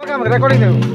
recording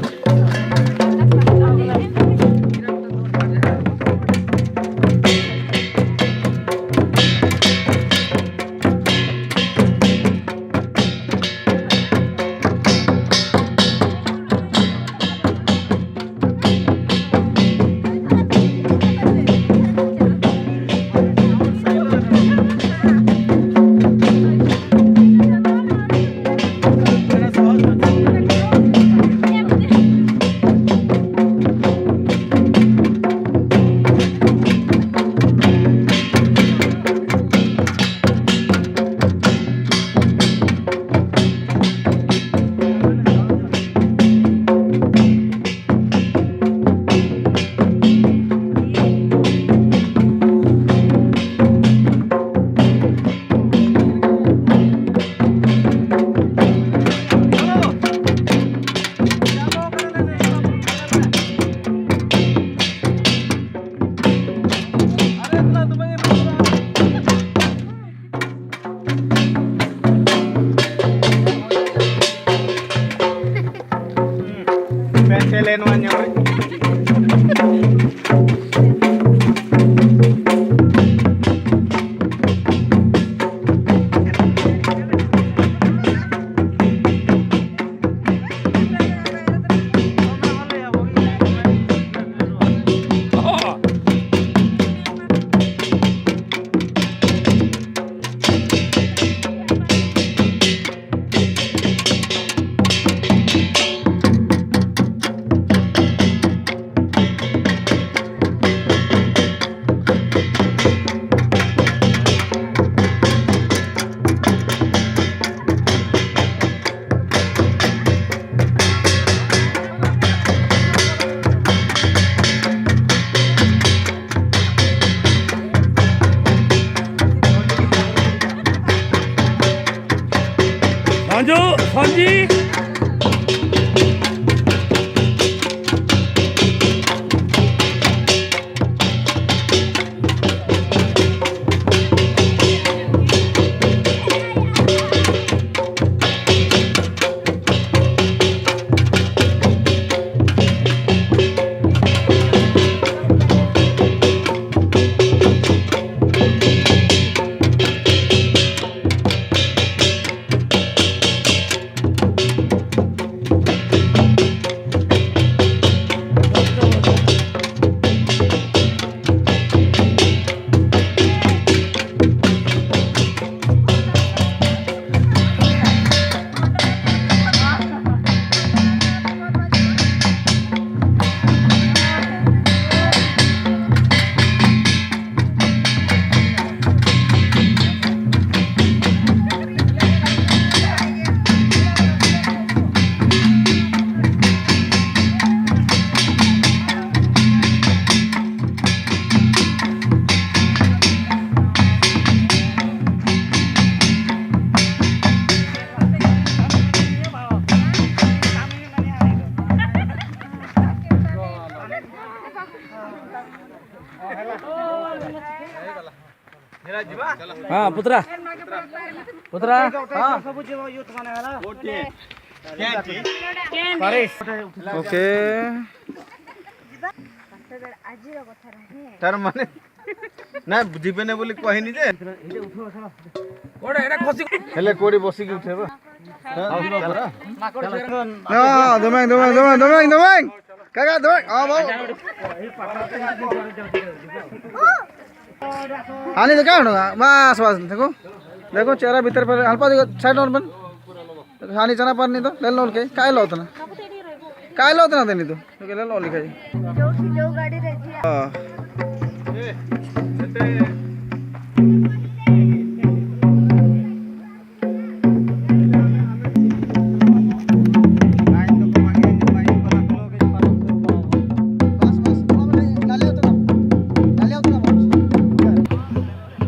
जी हाँ पुत्रा पुत्रा हाँ ओके तार माने ना जीवने बोली कहनी जे कोडे एटा खसी हेले कोडी बसी कि उठेबो हां दमें काका दमें हां भाऊ हानि तो क्या होगा बस बस देखो चेहरा भीतर पर अल्पा देखो साइड और बन हानि चना पर नहीं तो ले लो के काय लो उतना देनी तो ले लो लिखा जी जो गाड़ी रहती है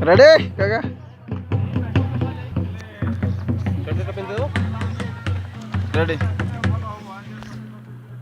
रेडी काका रेडी